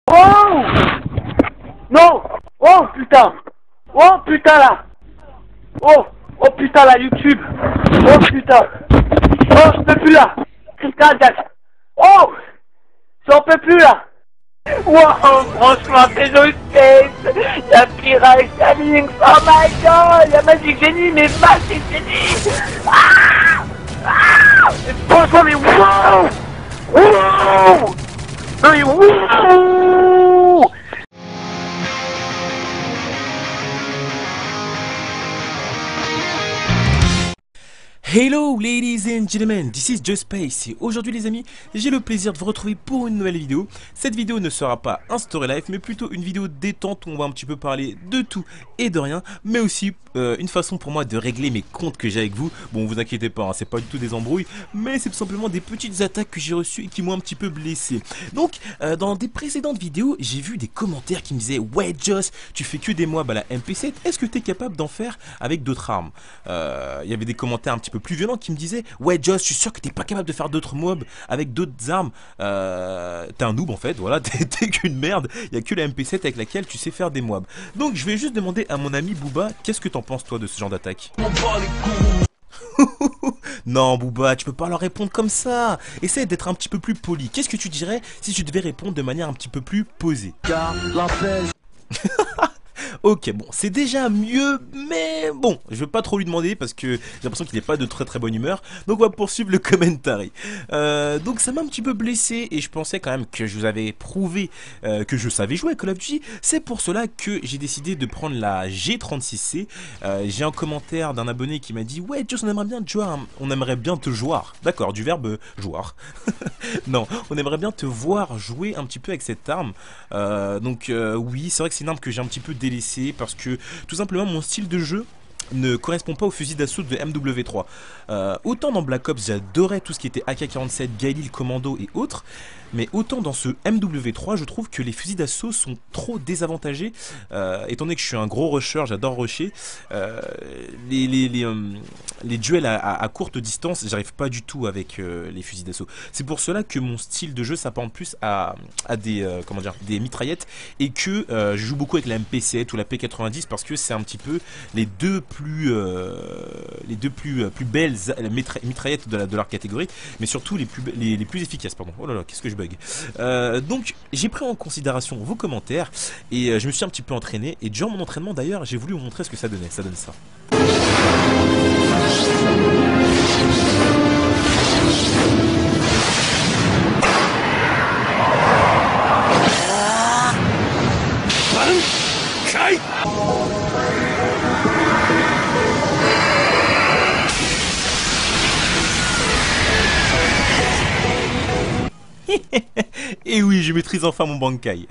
Oh non. Oh putain. Oh putain là. Oh. Oh putain là, YouTube. Oh putain. Oh, je peux plus là. Crise cardiaque. Oh. J'en peux plus là. Wow, franchement, c'est Joyspace. Y'a Pyrrha, y'a Lynx, oh my god. Y'a Magic Genie, mais Magic Genie. Ah. Ah. Mais franchement, mais wow. Wow. Mais wow. Hello ladies and gentlemen, this is Joyspace et aujourd'hui les amis, j'ai le plaisir de vous retrouver pour une nouvelle vidéo. Cette vidéo ne sera pas un story life mais plutôt une vidéo détente où on va un petit peu parler de tout et de rien, mais aussi une façon pour moi de régler mes comptes que j'ai avec vous. Bon, vous inquiétez pas, hein, c'est pas du tout des embrouilles, mais c'est tout simplement des petites attaques que j'ai reçues et qui m'ont un petit peu blessé. Donc dans des précédentes vidéos, j'ai vu des commentaires qui me disaient ouais Joss, tu fais que des mobs à la MP7, est-ce que tu es capable d'en faire avec d'autres armes? Il y avait des commentaires un petit peu plus violents qui me disaient ouais Joss, je suis sûr que t'es pas capable de faire d'autres mobs avec d'autres armes, t'es un noob en fait, voilà, t'es qu'une merde, il y a que la MP7 avec laquelle tu sais faire des mobs. Donc je vais juste demander à mon ami Booba, qu'est-ce que t'en penses toi de ce genre d'attaque? Non Booba, tu peux pas leur répondre comme ça. Essaye d'être un petit peu plus poli. Qu'est-ce que tu dirais si tu devais répondre de manière un petit peu plus posée? Ok, bon, c'est déjà mieux, mais bon, je vais pas trop lui demander parce que j'ai l'impression qu'il n'est pas de très très bonne humeur. Donc on va poursuivre le commentary. Donc ça m'a un petit peu blessé et je pensais quand même que je vous avais prouvé que je savais jouer à Call of Duty. C'est pour cela que j'ai décidé de prendre la G36C. J'ai un commentaire d'un abonné qui m'a dit ouais Joss, on aimerait bien te jouer, on aimerait bien te jouer. D'accord, du verbe jouer. Non, on aimerait bien te voir jouer un petit peu avec cette arme. Oui, c'est vrai que c'est une arme que j'ai un petit peu délaissée parce que tout simplement mon style de jeu ne correspond pas au fusil d'assaut de MW3. Autant dans Black Ops j'adorais tout ce qui était AK-47, Galil, Commando et autres, mais autant dans ce MW3 je trouve que les fusils d'assaut sont trop désavantagés, étant donné que je suis un gros rusher, j'adore rusher, les duels à courte distance j'arrive pas du tout avec les fusils d'assaut. C'est pour cela que mon style de jeu s'apparente plus à des, comment dire, des mitraillettes et que je joue beaucoup avec la MP7 ou la P90 parce que c'est un petit peu les deux plus belles mitraillettes de leur catégorie, mais surtout les plus efficaces, pardon. Oh là là, qu'est-ce que je bug. Donc j'ai pris en considération vos commentaires et je me suis un petit peu entraîné, et durant mon entraînement d'ailleurs j'ai voulu vous montrer ce que ça donnait. Ça donne ça. Et oui, je maîtrise enfin mon Bankai.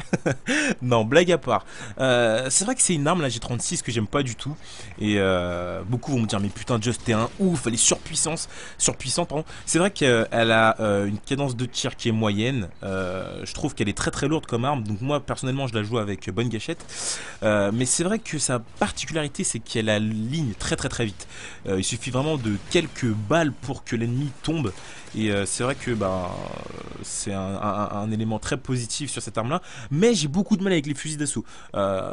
Non, blague à part. C'est vrai que c'est une arme, la G36, que j'aime pas du tout. Et beaucoup vont me dire, mais putain, Just t'es un ouf, elle est surpuissante, pardon. C'est vrai qu'elle a une cadence de tir qui est moyenne. Je trouve qu'elle est très très lourde comme arme. Donc moi, personnellement, je la joue avec bonne gâchette. Mais c'est vrai que sa particularité, c'est qu'elle aligne très très très vite. Il suffit vraiment de quelques balles pour que l'ennemi tombe. Et c'est vrai que c'est un élément très positif sur cette arme là, mais j'ai beaucoup de mal avec les fusils d'assaut.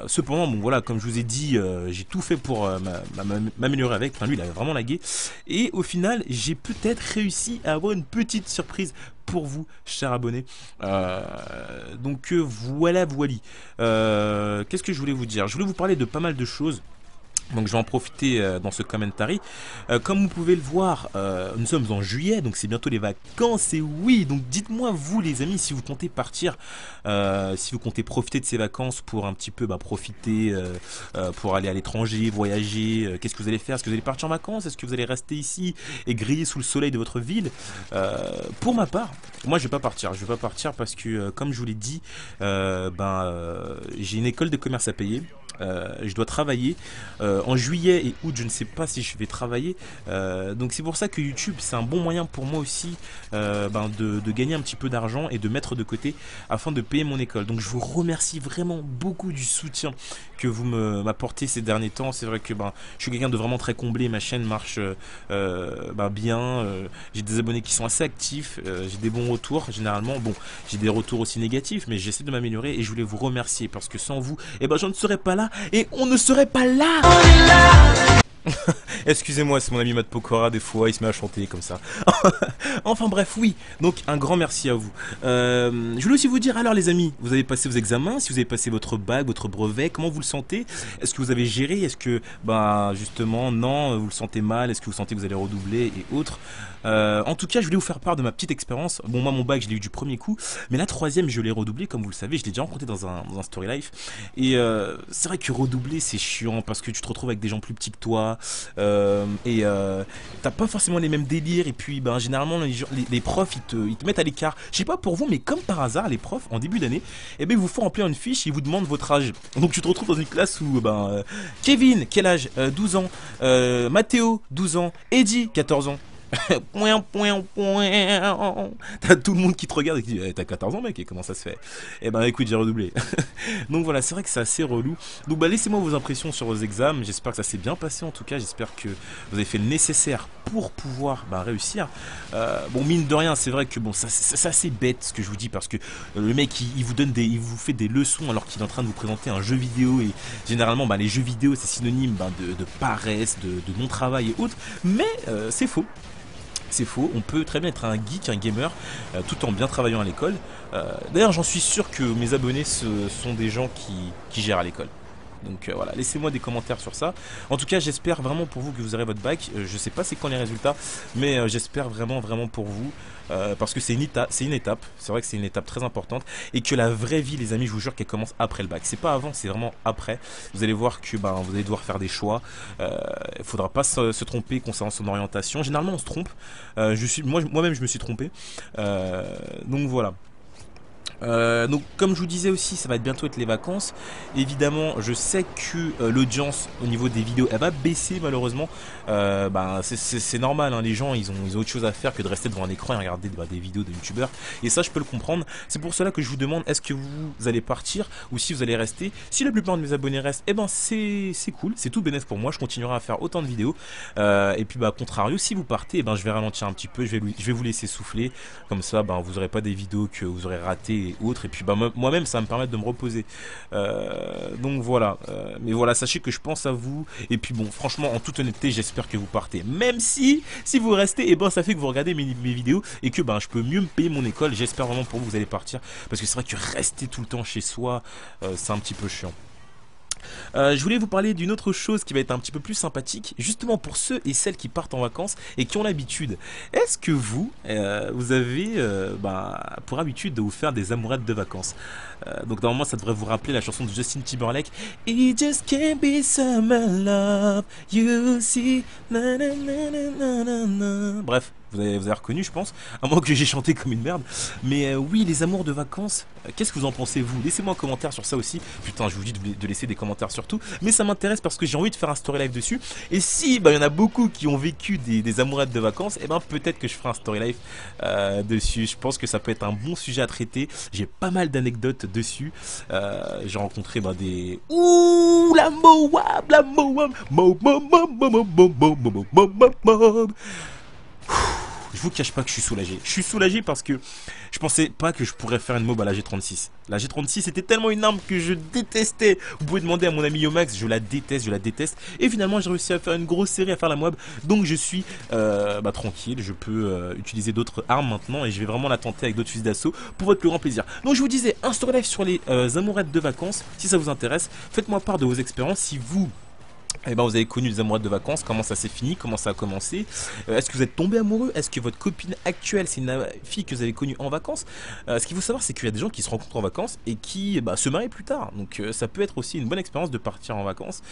Cependant, bon voilà, comme je vous ai dit, j'ai tout fait pour m'améliorer avec. Enfin, lui il a vraiment lagué, et au final j'ai peut-être réussi à avoir une petite surprise pour vous, chers abonnés. Voilà. Qu'est-ce que je voulais vous dire? Je voulais vous parler de pas mal de choses. Donc je vais en profiter dans ce commentary. Comme vous pouvez le voir, nous sommes en juillet, donc c'est bientôt les vacances. Et oui, donc dites-moi vous les amis, si vous comptez partir, si vous comptez profiter de ces vacances pour un petit peu profiter, pour aller à l'étranger, voyager. Qu'est-ce que vous allez faire? Est-ce que vous allez partir en vacances? Est-ce que vous allez rester ici et griller sous le soleil de votre ville? Pour ma part, moi je vais pas partir. Je vais pas partir parce que comme je vous l'ai dit, j'ai une école de commerce à payer. Je dois travailler en juillet et août, je ne sais pas si je vais travailler, donc c'est pour ça que YouTube c'est un bon moyen pour moi aussi de gagner un petit peu d'argent et de mettre de côté afin de payer mon école. Donc je vous remercie vraiment beaucoup du soutien que vous m'apportez ces derniers temps. C'est vrai que je suis quelqu'un de vraiment très comblé, ma chaîne marche bien, j'ai des abonnés qui sont assez actifs, j'ai des bons retours généralement. Bon, j'ai des retours aussi négatifs, mais j'essaie de m'améliorer et je voulais vous remercier parce que sans vous, je ne serais pas là et on ne serait pas là. Excusez-moi, c'est mon ami Matt Pokora, des fois il se met à chanter comme ça. Enfin bref, oui, donc un grand merci à vous. Je voulais aussi vous dire, alors les amis, vous avez passé vos examens, si vous avez passé votre bac, votre brevet, comment vous le sentez? Est-ce que vous avez géré? Est-ce que, justement, non, vous le sentez mal? Est-ce que vous sentez que vous allez redoubler et autres? En tout cas, je voulais vous faire part de ma petite expérience. Bon, moi, mon bac, je l'ai eu du premier coup, mais la troisième, je l'ai redoublé, comme vous le savez, je l'ai déjà rencontré dans un story life. Et c'est vrai que redoubler, c'est chiant parce que tu te retrouves avec des gens plus petits que toi, t'as pas forcément les mêmes délires. Et puis, généralement, les profs, ils te mettent à l'écart. Je sais pas pour vous, mais comme par hasard, les profs, en début d'année, ils vous font remplir une fiche, ils vous demandent votre âge. Donc, tu te retrouves dans une classe où, Kevin, quel âge? 12 ans. Mathéo, 12 ans. Eddie, 14 ans. T'as tout le monde qui te regarde et qui dit t'as 14 ans mec, et comment ça se fait? Écoute, j'ai redoublé. Donc voilà, c'est vrai que c'est assez relou. Donc laissez-moi vos impressions sur vos examens. J'espère que ça s'est bien passé, en tout cas j'espère que vous avez fait le nécessaire pour pouvoir réussir. Bon, mine de rien, c'est vrai que c'est assez bête ce que je vous dis, parce que le mec il vous fait des leçons alors qu'il est en train de vous présenter un jeu vidéo, et généralement les jeux vidéo c'est synonyme de paresse, de non-travail et autres, mais c'est faux. C'est faux, on peut très bien être un geek, un gamer, tout en bien travaillant à l'école. D'ailleurs, j'en suis sûr que mes abonnés sont des gens qui gèrent à l'école. Donc voilà, laissez-moi des commentaires sur ça. En tout cas, j'espère vraiment pour vous que vous aurez votre bac. Je sais pas c'est quand les résultats, mais j'espère vraiment pour vous. Parce que c'est une étape, c'est vrai que c'est une étape très importante. Et que la vraie vie, les amis, je vous jure qu'elle commence après le bac. C'est pas avant, c'est vraiment après. Vous allez voir que vous allez devoir faire des choix. Il faudra pas se tromper concernant son orientation. Généralement on se trompe. Moi-même je me suis trompé. Donc voilà. Donc comme je vous disais aussi, ça va bientôt être les vacances. Évidemment, je sais que l'audience au niveau des vidéos, elle va baisser malheureusement. C'est normal, hein, les gens ils ont autre chose à faire que de rester devant un écran et regarder des vidéos de youtubeurs. Et ça, je peux le comprendre. C'est pour cela que je vous demande, est-ce que vous allez partir ou si vous allez rester? Si la plupart de mes abonnés restent, c'est cool, c'est tout bénéf pour moi. Je continuerai à faire autant de vidéos. Et puis contrario, si vous partez, je vais ralentir un petit peu, je vais vous laisser souffler. Comme ça, vous n'aurez pas des vidéos que vous aurez ratées et autres, et puis moi-même ça va me permettre de me reposer. Donc voilà, mais voilà, sachez que je pense à vous. Et puis franchement, en toute honnêteté, j'espère que vous partez. Même si vous restez, ça fait que vous regardez mes vidéos et que je peux mieux me payer mon école. J'espère vraiment pour vous, vous allez partir, parce que c'est vrai que rester tout le temps chez soi, c'est un petit peu chiant. Je voulais vous parler d'une autre chose qui va être un petit peu plus sympathique, justement pour ceux et celles qui partent en vacances et qui ont l'habitude. Est-ce que vous avez pour habitude de vous faire des amourettes de vacances? Donc normalement ça devrait vous rappeler la chanson de Justin Timberlake, It just can't be summer love, you see, na, na, na, na, na, na. Bref, vous avez reconnu, je pense, à moins que j'ai chanté comme une merde. Mais oui, les amours de vacances, qu'est-ce que vous en pensez, vous? Laissez-moi un commentaire sur ça aussi. Putain, je vous dis de laisser des commentaires surtout, mais ça m'intéresse parce que j'ai envie de faire un story live dessus. Et si il y en a beaucoup qui ont vécu des amourettes de vacances, peut-être que je ferai un story live dessus. Je pense que ça peut être un bon sujet à traiter. J'ai pas mal d'anecdotes dessus. J'ai rencontré des... Ouh, la Moab, la Moab, je vous cache pas que je suis soulagé. Je suis soulagé parce que je pensais pas que je pourrais faire une mob à la G36. La G36 c'était tellement une arme que je détestais. Vous pouvez demander à mon ami Yomax, je la déteste, Et finalement j'ai réussi à faire une grosse série, à faire la mob. Donc je suis tranquille, je peux utiliser d'autres armes maintenant. Et je vais vraiment la tenter avec d'autres fusils d'assaut pour votre plus grand plaisir. Donc je vous disais, un story live sur les amourettes de vacances. Si ça vous intéresse, faites-moi part de vos expériences. Si vous Eh ben, vous avez connu des amoureuses de vacances, comment ça s'est fini, comment ça a commencé. Est-ce que vous êtes tombé amoureux? Est-ce que votre copine actuelle, c'est une fille que vous avez connue en vacances? Ce qu'il faut savoir, c'est qu'il y a des gens qui se rencontrent en vacances et qui se marient plus tard. Donc ça peut être aussi une bonne expérience de partir en vacances.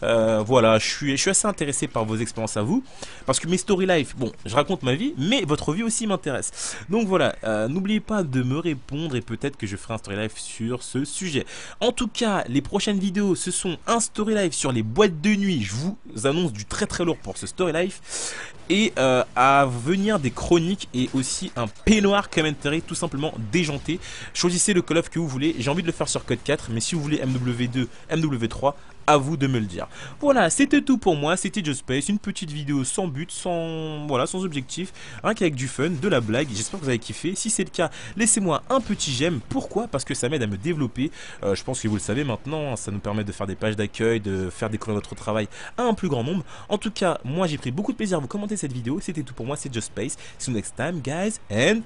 Voilà, je suis assez intéressé par vos expériences à vous. Parce que mes story life, bon, je raconte ma vie, mais votre vie aussi m'intéresse. Donc voilà, n'oubliez pas de me répondre et peut-être que je ferai un story life sur ce sujet. En tout cas, les prochaines vidéos, ce sont un story life sur les boîtes de nuit. Je vous annonce du très très lourd pour ce story life. Et à venir des chroniques et aussi un peignoir commentary tout simplement déjanté. Choisissez le call of que vous voulez. J'ai envie de le faire sur Code 4, mais si vous voulez MW2, MW3, à vous de me le dire. Voilà, c'était tout pour moi, c'était Just Space, une petite vidéo sans but, sans objectif, rien qu'avec du fun, de la blague. J'espère que vous avez kiffé. Si c'est le cas, laissez-moi un petit j'aime. Pourquoi? Parce que ça m'aide à me développer. Je pense que vous le savez maintenant, ça nous permet de faire des pages d'accueil, de faire découvrir notre travail à un plus grand nombre. En tout cas, moi j'ai pris beaucoup de plaisir à vous commenter cette vidéo. C'était tout pour moi, c'est Just Space. See you next time, guys, and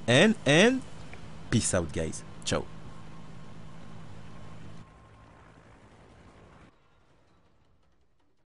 peace out, guys. Ciao.